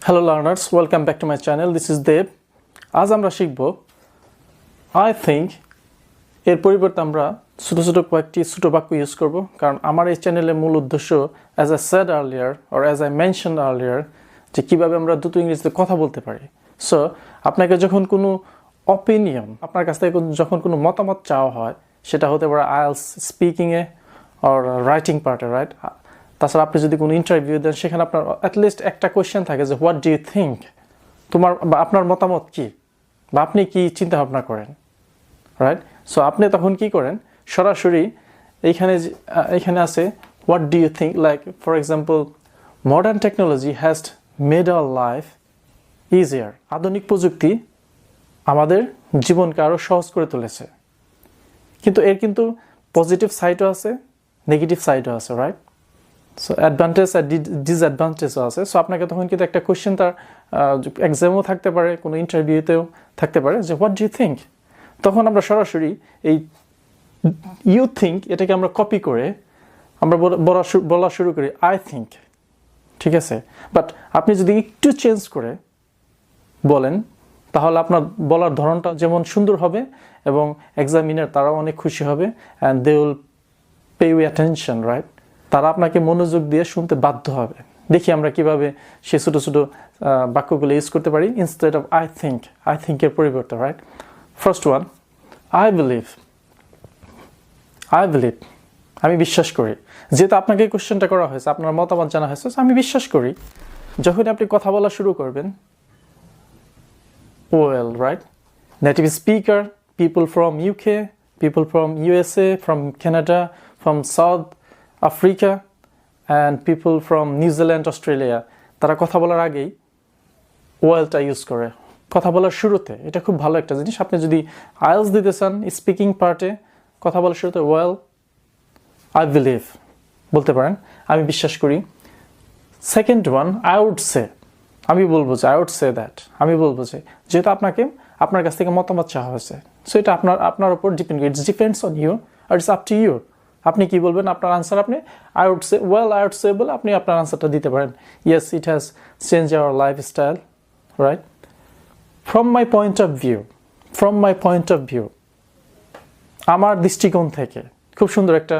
Hello learners, welcome back to my channel. This is Dev. আজ আমরা শিখব I think এর পরিবর্তে আমরা ছোট ছোট কয়েকটি ছোট বাক্য ইউজ করব কারণ আমার এই চ্যানেলের মূল উদ্দেশ্য as I said earlier or as I mentioned earlier যে কিভাবে আমরা দ্রুত ইংরেজিতে কথা বলতে পারি। সো আপনাকে যখন কোনো অপিনিয়ন আপনার কাছ থেকে যখন কোনো মতামত চাওয়া হয় সেটা হতে পারে IELTS speaking A or writing পার্টে, রাইট? তাছাড়া আপনি যদি কোনো ইন্টারভিউ দেন সেখানে আপনার অ্যাটলিস্ট একটা কোয়েশ্চেন থাকে যে হোয়াট ডু ইউ থিঙ্ক, তোমার বা আপনার মতামত কি বা আপনি কি চিন্তা ভাবনা করেন, রাইট? সো আপনি তখন কি করেন, সরাসরি এইখানে আছে what do you think, like for example modern technology has made our life easier. আধুনিক প্রযুক্তি আমাদের জীবনকে আরও সহজ করে তুলেছে, কিন্তু এর কিন্তু পজিটিভ সাইডও আছে, নেগেটিভ সাইডও আছে, রাইট? সো অ্যাডভান্টেজ আর ডিসঅ্যাডভান্টেজও আছে। সো আপনাকে তখন কিন্তু একটা কোয়েশ্চেন তার এক্সামও থাকতে পারে, কোনো ইন্টারভিউতেও থাকতে পারে যে হোয়াট ডু ইউ থিঙ্ক। তখন আমরা সরাসরি এই ইউ থিঙ্ক এটাকে আমরা কপি করে আমরা বলা শুরু করি আই থিঙ্ক, ঠিক আছে? বাট আপনি যদি একটু চেঞ্জ করে বলেন তাহলে আপনার বলার ধরনটা যেমন সুন্দর হবে এবং এক্সামিনার তারাও অনেক খুশি হবে and they will pay you attention, right? তারা আপনাকে মনোযোগ দিয়ে শুনতে বাধ্য হবে। দেখি আমরা কিভাবে সে ছোটো ছোটো বাক্যগুলো ইউজ করতে পারি ইনস্টেড অফ আই থিঙ্কের পরিবর্তে, right? First one, I believe. আমি বিশ্বাস করি। যেহেতু আপনাকে কোশ্চেনটা করা হয়েছে, আপনার মতামত জানা হয়েছে, আমি বিশ্বাস করি। যখন আপনি কথা বলা শুরু করবেন, well, right? Native speaker, people from UK, people from USA, from Canada, from south Africa and people from New Zealand, Australia, তারা কথা বলার আগেই ওয়েলটা ইউজ করে কথা বলার শুরুতে। এটা খুব ভালো একটা জিনিস। আপনি যদি আইএলটিএস দিতে চান স্পিকিং পার্টে কথা বলার শুরুতে ওয়েল আই বিলিভ বলতে পারেন, আমি বিশ্বাস করি। Second one, I would say. আমি বলবো যে আই উড সে দ্যাট, আমি বলবো যে, যেহেতু আপনার কাছ থেকে মতামত চাওয়া হয়েছে, সো এটা আপনার উপর ডিপেন্ড করে, ইটস ডিপেন্ডস অন ইউ আর ইটস আপ টু ইউ। আপনি কি বলবেন, আপনার আনসার আপনি I would say, I would say বলে আপনি আপনার আনসারটা দিতে পারেন। Yes, it has change our lifestyle, right? From my point of view, আমার দৃষ্টিকোণ থেকে। খুব সুন্দর একটা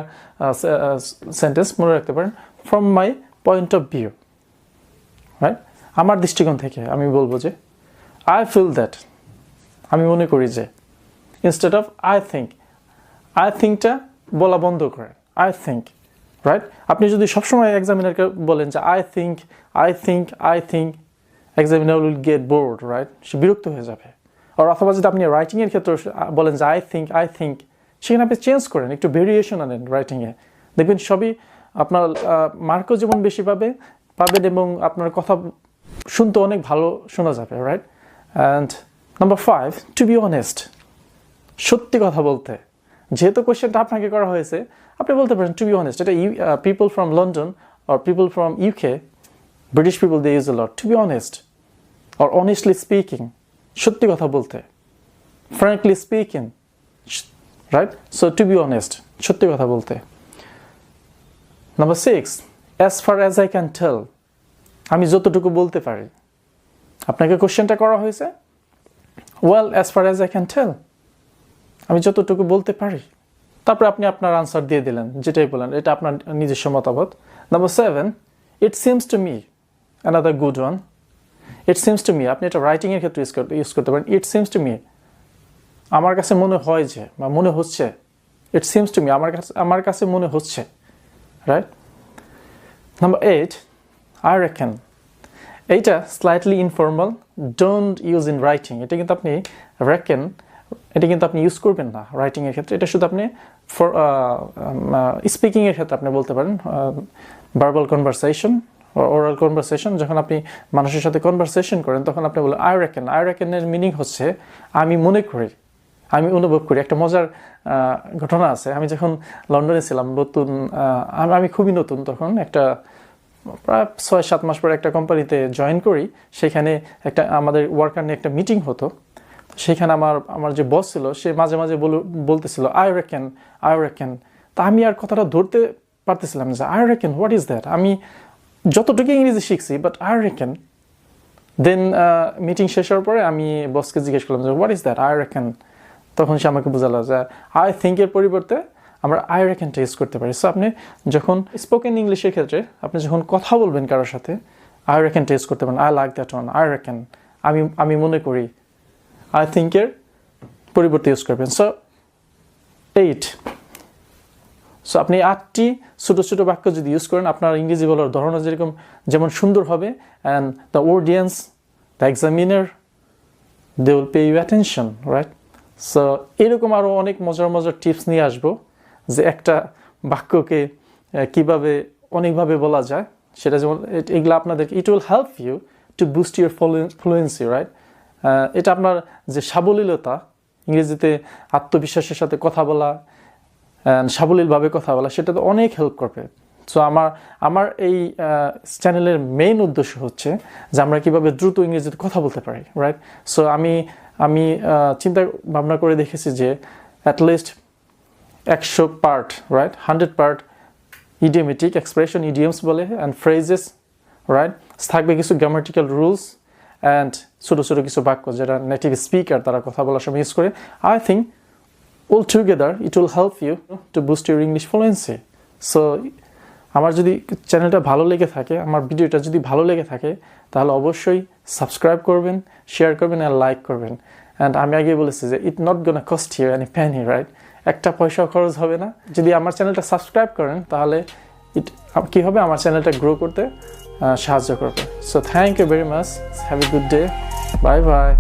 সেন্টেন্স, মনে রাখতে পারেন। From my point of view, right? আমার দৃষ্টিকোণ থেকে আমি বলবো যে আই ফিল দ্যাট, আমি মনে করি যে, ইনস্টেড অফ আই থিঙ্কটা বলা বন্ধ করেন, আই থিঙ্ক, রাইট? আপনি যদি সবসময় এক্সামিনারকে বলেন যে I think, examiner will get bored, right? সে বিরক্ত হয়ে যাবে। আর অথবা যদি আপনি রাইটিংয়ের ক্ষেত্রে বলেন যে আই থিঙ্ক, সেখানে আপনি চেঞ্জ করেন, একটু ভেরিয়েশন আনেন রাইটিংয়ে, দেখবেন সবই আপনার মার্কও যেমন বেশি পাবেন এবং আপনার কথা শুনতে অনেক ভালো শোনা যাবে, right? And number 5, to be honest, সত্যি কথা বলতে। যেহেতু কোয়েশ্চেনটা আপনাকে করা হয়েছে, আপনি বলতে পারেন টু বি অনেস্ট। এটা people from London or people from UK, British people, they use a lot, to be honest or honestly speaking, সত্যি কথা বলতে, frankly speaking, right? So to be honest, সত্যি কথা বলতে। Number 6, as far as I can tell, আমি যতটুকু বলতে পারি। আপনাকে কোশ্চেনটা করা হয়েছে, well, as far as I can tell, আমি যতটুকু বলতে পারি। তারপরে আপনি আপনার আনসার দিয়ে দিলেন, যেটাই বলেন, এটা আপনার নিজস্ব মতামত। Number 7, it seems to me, another good one, it seems to me, আপনি এটা রাইটিংয়ের ক্ষেত্রে ইউজ করতে পারেন। it seems to me, আমার কাছে মনে হয় যে, বা মনে হচ্ছে, it seems to me, আমার কাছে মনে হচ্ছে, রাইট? Number 8, I reckon, এইটা slightly informal, don't use in writing. এটা কিন্তু আপনি reckon, এটা কিন্তু আপনি ইউজ করবেন না রাইটিংয়ের ক্ষেত্রে। এটা শুধু আপনি স্পিকিংয়ের ক্ষেত্রে আপনি বলতে পারেন, ভার্বাল কনভারসেশন, ওরাল কনভারসেশন, যখন আপনি মানুষের সাথে কনভারসেশন করেন তখন আপনি বলেন আই রেকনের মিনিং হচ্ছে আমি মনে করি, আমি অনুভব করি। একটা মজার ঘটনা আছে, আমি যখন লন্ডনে ছিলাম নতুন, আমি খুবই নতুন তখন, একটা প্রায় 6-7 মাস পরে একটা কোম্পানিতে জয়েন করি। সেখানে আমাদের ওয়ার্কার নিয়ে একটা মিটিং হতো। সেখানে আমার যে বস ছিল সে মাঝে মাঝে বলতেছিল আই রেকন। তা আমি আর কথাটা ধরতে পারতেছিলাম না যে I reckon what is that. আমি যতটুকু ইংরেজি শিখছি, but I reckon then meeting শেষ হওয়ার পরে আমি বসকে জিজ্ঞেস করলাম যে what is that I reckon, তখন সে আমাকে বোঝালো যে আই থিঙ্কের পরিবর্তে আমরা আই রেকনটা ইউজ করতে পারি। সো আপনি যখন স্পোকেন ইংলিশের ক্ষেত্রে আপনি যখন কথা বলবেন কারোর সাথে আই রেকনটা ইউজ করতে পারেন। I like that one, I recon, আমি মনে করি। আই থিঙ্কের পরিবর্তে ইউজ করবেন। সো 8, সো আপনি 8টি ছোটো ছোটো বাক্য যদি ইউজ করেন আপনার ইংরেজি বলার ধরন যেমন সুন্দর হবে, and the audience, the examiner, they will pay you attention, right? So এরকম আরও অনেক মজার মজার টিপস নিয়ে আসবো যে একটা বাক্যকে কীভাবে অনেকভাবে বলা যায় সেটা, যেমন এগুলো আপনাদেরকে it will help you to boost your fluency, right? এটা আপনার যে সাবলীলতা, ইংরেজিতে আত্মবিশ্বাসের সাথে কথা বলা, সাবলীলভাবে কথা বলা, সেটাতে অনেক হেল্প করবে। সো আমার এই চ্যানেলের মেইন উদ্দেশ্য হচ্ছে যে আমরা কীভাবে দ্রুত ইংরেজিতে কথা বলতে পারি, রাইট? সো আমি চিন্তা ভাবনা করে দেখেছি যে at least 100 part, right, 100 part idiomatic expression, idioms বলে, অ্যান্ড ফ্রেজেস, রাইট? থাকবে কিছু গ্রামাটিক্যাল রুলস অ্যান্ড ছোটো ছোটো কিছু বাক্য যেটা নেটিভ স্পিকার তারা কথা বলার সময় ইউজ করে। I think all together it will help you to boost your English fluency. So আমার যদি চ্যানেলটা ভালো লেগে থাকে, আমার ভিডিওটা যদি ভালো লেগে থাকে, তাহলে অবশ্যই সাবস্ক্রাইব করবেন, শেয়ার করবেন আর লাইক করবেন। অ্যান্ড আমি আগে বলেছি যে it not gonna cost you any penny, right? একটা পয়সাও খরচ হবে না। যদি আমার চ্যানেলটা সাবস্ক্রাইব করেন তাহলে কী হবে, আমার চ্যানেলটা গ্রো করতে সাহায্য করবে। So thank you very much, have a good day, bye by.